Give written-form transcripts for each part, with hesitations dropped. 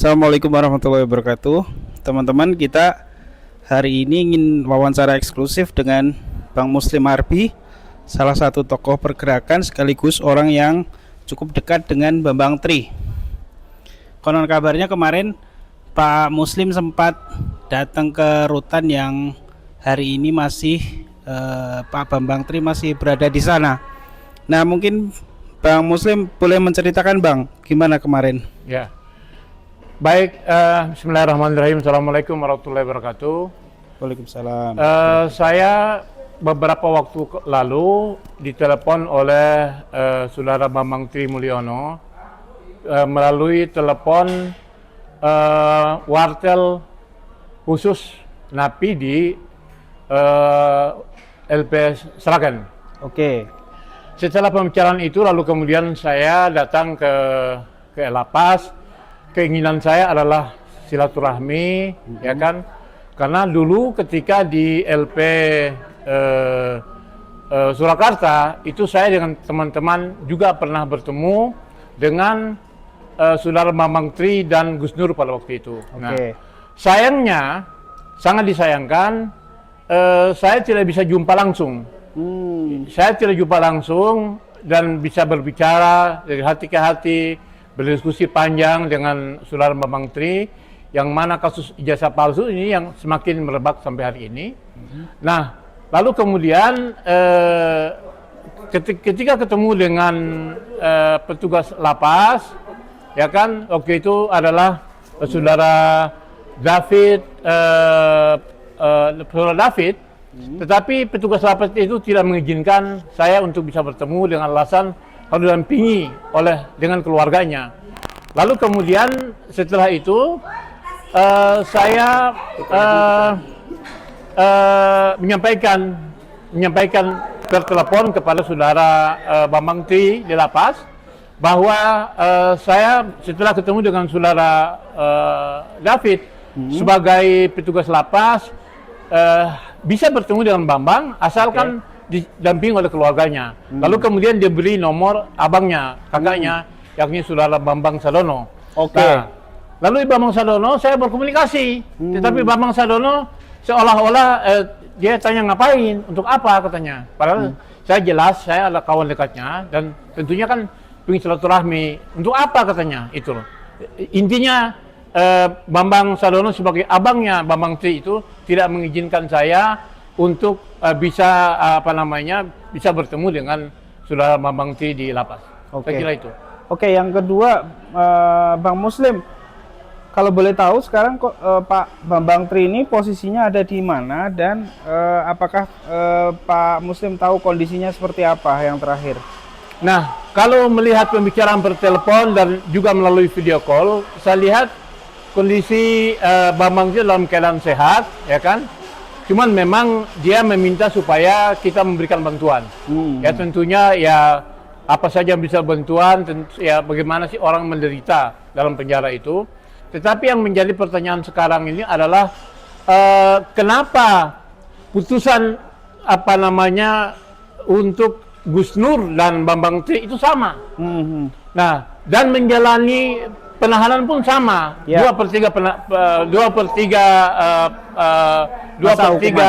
Assalamualaikum warahmatullahi wabarakatuh. Teman-teman, kita hari ini ingin wawancara eksklusif dengan Bang Muslim Arbi, salah satu tokoh pergerakan sekaligus orang yang cukup dekat dengan Bambang Tri. Konon kabarnya kemarin Pak Muslim sempat datang ke rutan yang hari ini masih Pak Bambang Tri masih berada di sana. Nah, mungkin Bang Muslim boleh menceritakan, Bang, gimana kemarin? Ya, baik. Bismillahirrahmanirrahim. Assalamualaikum warahmatullahi wabarakatuh. Waalaikumsalam. Saya beberapa waktu lalu ditelepon oleh Saudara Bambang Tri Mulyono melalui telepon wartel khusus NAPI di LPS Sragen. Oke. Setelah pembicaraan itu, lalu kemudian saya datang ke Lapas. Keinginan saya adalah silaturahmi, ya kan? Karena dulu ketika di LP Surakarta itu saya dengan teman-teman juga pernah bertemu dengan Saudara Bambang Tri dan Gus Nur pada waktu itu. Nah, sayangnya, sangat disayangkan, saya tidak bisa jumpa langsung. Saya tidak jumpa langsung dan bisa berbicara dari hati ke hati, berdiskusi panjang dengan Saudara Bambang Tri, yang mana kasus ijazah palsu ini yang semakin merebak sampai hari ini. Nah, lalu kemudian ketika ketemu dengan petugas lapas, ya kan, waktu itu adalah Saudara David, tetapi petugas lapas itu tidak mengizinkan saya untuk bisa bertemu dengan alasan harus didampingi dengan keluarganya. Lalu kemudian setelah itu saya menyampaikan per telepon kepada Saudara Bambang Tri di lapas bahwa saya setelah ketemu dengan Saudara David sebagai petugas lapas bisa bertemu dengan Bambang asalkan didampingi oleh keluarganya. Lalu kemudian diberi nomor abangnya, kakaknya, yakni Saudara Bambang Sadono. Nah, lalu Bambang Sadono saya berkomunikasi, tetapi Bambang Sadono seolah-olah dia tanya ngapain, untuk apa katanya. Padahal saya jelas saya adalah kawan dekatnya dan tentunya kan ingin silaturahmi. Untuk apa katanya itu loh. Intinya Bambang Sadono sebagai abangnya Bambang Tri itu tidak mengizinkan saya untuk bisa bisa bertemu dengan Saudara Bambang Tri di lapas. Saya kira itu. Oke, yang kedua, Bang Muslim, kalau boleh tahu sekarang Pak Bambang Tri ini posisinya ada di mana dan apakah Pak Muslim tahu kondisinya seperti apa yang terakhir? Nah, kalau melihat pembicaraan bertelepon dan juga melalui video call, saya lihat kondisi Bambang Tri dalam keadaan sehat, ya kan? Cuman memang dia meminta supaya kita memberikan bantuan. Ya tentunya ya apa saja bisa bantuan, ya bagaimana sih orang menderita dalam penjara itu. Tetapi yang menjadi pertanyaan sekarang ini adalah kenapa putusan untuk Gus Nur dan Bambang Tri itu sama. Nah, dan menjalani penahanan pun sama, 2/3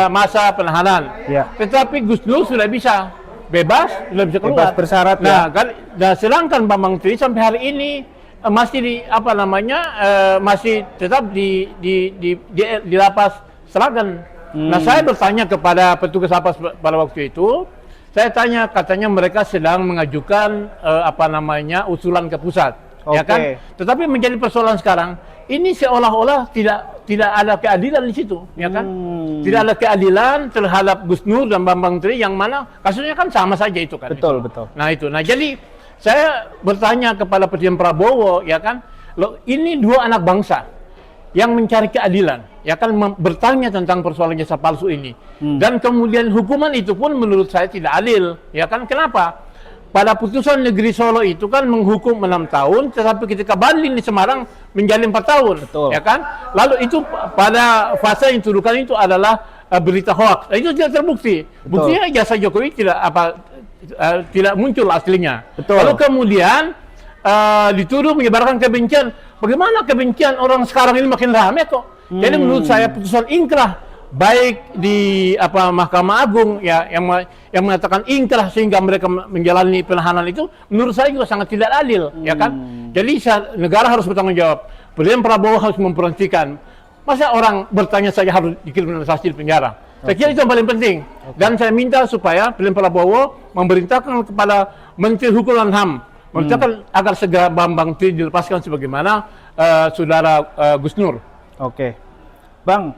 masa penahanan. Tetapi Gus Nur sudah bisa bebas, sudah bisa keluar. Bebas bersyarat. Nah, sedangkan Bambang Tri sampai hari ini masih masih tetap di lapas Sragen. Nah, saya bertanya kepada petugas lapas pada waktu itu. Saya tanya, katanya mereka sedang mengajukan usulan ke pusat. Ya kan? Tetapi menjadi persoalan sekarang, ini seolah-olah tidak ada keadilan di situ, ya kan? Tidak ada keadilan terhadap Gus Nur dan Bambang Tri yang mana kasusnya kan sama saja itu kan. Betul. Nah, itu. Nah, jadi saya bertanya kepada Presiden Prabowo, ya kan? Loh, ini dua anak bangsa yang mencari keadilan, ya kan, bertanya tentang persoalan jasa palsu ini. Dan kemudian hukuman itu pun menurut saya tidak adil, ya kan? Kenapa? Pada putusan negeri Solo itu kan menghukum 6 tahun, tetapi ketika banding di Semarang menjadi 4 tahun, ya kan? Lalu itu pada fase yang dituduhkan itu adalah berita hoax. Nah, itu tidak terbukti. Buktinya jasa Jokowi tidak muncul aslinya. Lalu kemudian dituduh menyebarkan kebencian. bagaimana kebencian orang sekarang ini makin ramai kok. Jadi menurut saya putusan inkrah baik di Mahkamah Agung ya yang mengatakan inkrah sehingga mereka menjalani penahanan itu menurut saya juga sangat tidak adil ya kan. Jadi negara harus bertanggung jawab. Presiden Prabowo harus memperhentikan. Masa orang bertanya saja harus dikriminalisasi di penjara. Saya kira itu yang paling penting. Dan saya minta supaya Presiden Prabowo memerintahkan kepada Menteri Hukum dan HAM memerintahkan agar segera Bambang Tri dilepaskan sebagaimana saudara Gus Nur. Oke. Bang,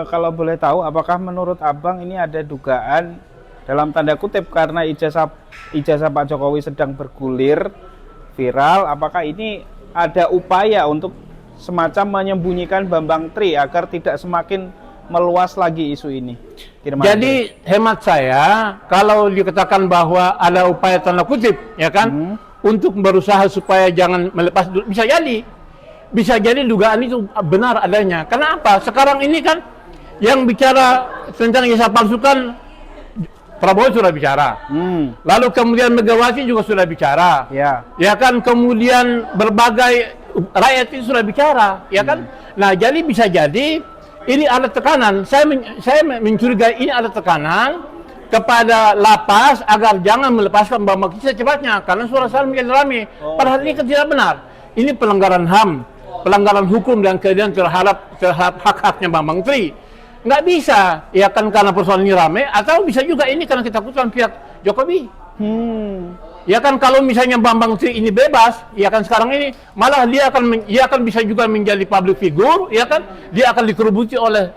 kalau boleh tahu, apakah menurut Abang ini ada dugaan dalam tanda kutip karena ijazah Pak Jokowi sedang bergulir viral, apakah ini ada upaya untuk semacam menyembunyikan Bambang Tri agar tidak semakin meluas lagi isu ini? Jadi hemat saya, kalau dikatakan bahwa ada upaya tanda kutip, ya kan, untuk berusaha supaya jangan melepas, bisa jadi dugaan itu benar adanya. Karena apa? Sekarang ini kan yang bicara tentang ijazah palsu kan Prabowo sudah bicara. Lalu kemudian Megawati juga sudah bicara. Ya kan, kemudian berbagai rakyat itu sudah bicara, ya kan? Nah, jadi bisa jadi ini ada tekanan. Saya mencurigai ini ada tekanan kepada lapas agar jangan melepaskan Bambang Tri secepatnya karena suara saya menjadi ramai. Padahal ini tidak benar. Ini pelanggaran HAM, pelanggaran hukum dan keadilan terhadap hak-haknya Bambang Tri. Nggak bisa, ya kan, karena persoalan ini ramai, atau bisa juga ini karena ketakutan pihak Jokowi. Ya kan, kalau misalnya Bambang Tri ini bebas, ya kan sekarang ini malah dia akan bisa juga menjadi public figure, ya kan, dia akan dikerubuti oleh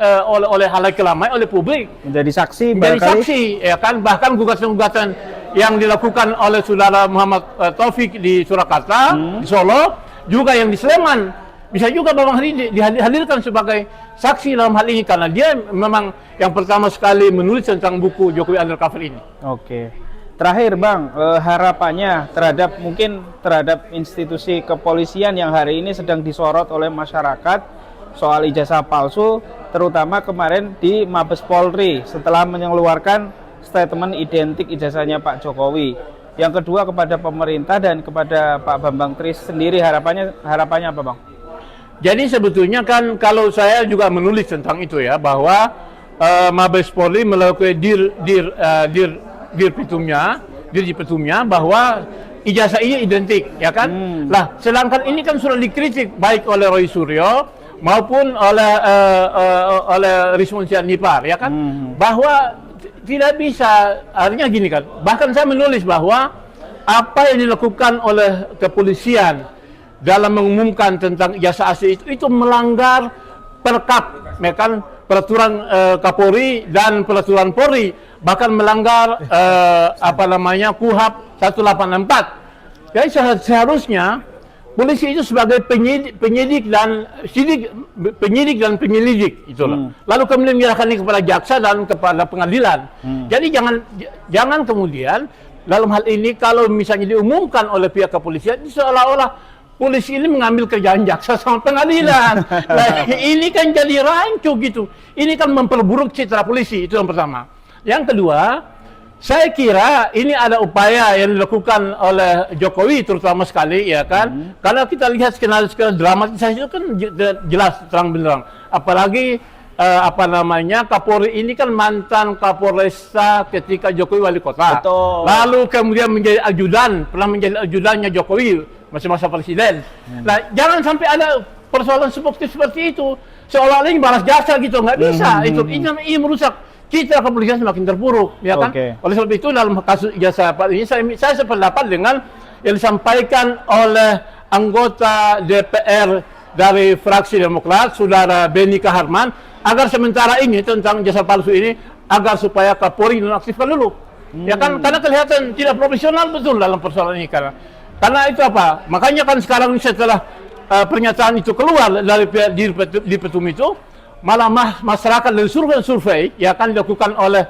halayak ramai, oleh publik. Menjadi saksi, ya kan, bahkan gugatan-gugatan yang dilakukan oleh saudara Muhammad Taufik di Surakarta, di Solo, juga yang di Sleman. Bisa juga Bambang Tri dihadirkan sebagai saksi dalam hal ini karena dia memang yang pertama sekali menulis tentang buku Jokowi Undercover ini. Oke. Terakhir Bang, harapannya terhadap institusi kepolisian yang hari ini sedang disorot oleh masyarakat soal ijazah palsu, terutama kemarin di Mabes Polri setelah mengeluarkan statement identik ijazahnya Pak Jokowi. Yang kedua kepada pemerintah dan kepada Pak Bambang Tri sendiri harapannya apa Bang? Jadi sebetulnya kan kalau saya juga menulis tentang itu ya, bahwa Mabes Polri melakukan dir petumnya bahwa ijazah ini identik, ya kan? Lah, sedangkan ini kan sudah dikritik baik oleh Roy Suryo maupun oleh Rismon Sianipar, ya kan? Bahwa tidak bisa, artinya gini kan. Bahkan saya menulis bahwa apa yang dilakukan oleh kepolisian dalam mengumumkan tentang ijazah asli itu melanggar Perkap, ya kan, peraturan Kapolri dan peraturan Polri, bahkan melanggar KUHP 184. Jadi seharusnya polisi itu sebagai penyidik dan penyelidik itulah. Lalu kemudian menyerahkan ini kepada jaksa dan kepada pengadilan. Jadi jangan kemudian dalam hal ini kalau misalnya diumumkan oleh pihak kepolisian seolah-olah polisi ini mengambil kerjaan jaksa sama pengadilan. Nah, ini kan jadi rancu gitu. Ini kan memperburuk citra polisi, itu yang pertama. Yang kedua, saya kira ini ada upaya yang dilakukan oleh Jokowi terutama sekali, ya kan? Karena kita lihat skenario dramatisasi itu kan jelas terang benderang. Apalagi Kapolri ini kan mantan Kapolresta ketika Jokowi wali kota. Betul. Lalu kemudian pernah menjadi ajudannya Jokowi masa-masa presiden. Nah, jangan sampai ada persoalan seperti itu. Seolah-olah ini balas jasa gitu, nggak bisa. Ini merusak citra kepolisian semakin terpuruk, ya kan? Oleh sebab itu dalam kasus ijazah ini saya sependapat dengan yang disampaikan oleh anggota DPR dari fraksi Demokrat, saudara Benny Kaharman, agar sementara ini tentang ijazah palsu ini agar supaya Kapolri nonaktifkan dulu. Ya kan, karena kelihatan tidak profesional betul dalam persoalan ini karena itu apa? Makanya kan sekarang setelah pernyataan itu keluar dari di Petum itu, malah masyarakat dari survei yang akan dilakukan oleh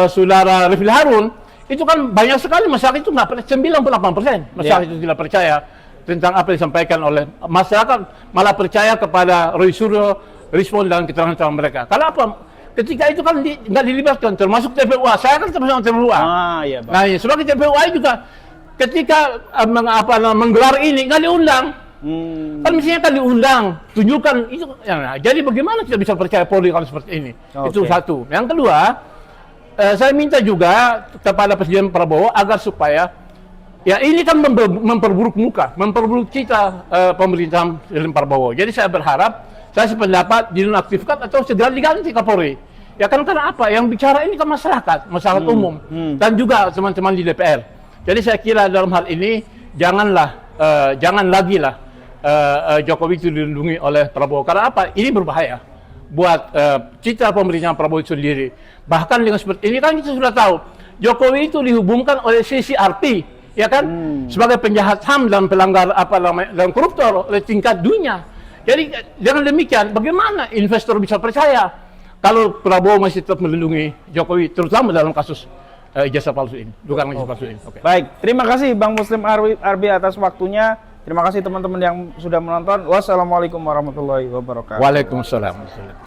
saudara Refil Harun, itu kan banyak sekali masyarakat itu nggak percaya, 98% masyarakat itu tidak percaya tentang apa yang disampaikan oleh masyarakat, malah percaya kepada Roy Suryo, respon dan keterangan mereka. Karena apa? Ketika itu kan nggak dilibatkan, termasuk TPUA. Saya kan termasuk TPUA. Iya, Bang. Nah, sebagai TPUA juga ketika menggelar ini nggak diundang. Kan mestinya kan diundang, tunjukkan itu. Ya, jadi bagaimana kita bisa percaya Polri kalau seperti ini? Itu satu. Yang kedua, saya minta juga kepada Presiden Prabowo agar supaya ya ini kan memperburuk memperburuk cita pemerintahan Presiden Prabowo. Jadi saya berharap, saya sependapat dinonaktifkan atau segera diganti Kapolri. Ya kan karena apa? Yang bicara ini kan masyarakat umum dan juga teman-teman di DPR. Jadi saya kira dalam hal ini jangan lagi lah Jokowi itu dilindungi oleh Prabowo. Karena apa? Ini berbahaya buat citra pemerintahan Prabowo itu sendiri. Bahkan dengan seperti ini kan kita sudah tahu Jokowi itu dihubungkan oleh CCRP, ya kan, sebagai penjahat HAM dan pelanggar dan koruptor oleh tingkat dunia. Jadi dengan demikian, bagaimana investor bisa percaya kalau Prabowo masih tetap melindungi Jokowi, terutama dalam kasus ijazah palsu ini, dugaan ijazah palsu ini. Okay. Baik, terima kasih Bang Muslim Arbi atas waktunya. Terima kasih teman-teman yang sudah menonton. Wassalamualaikum warahmatullahi wabarakatuh. Waalaikumsalam.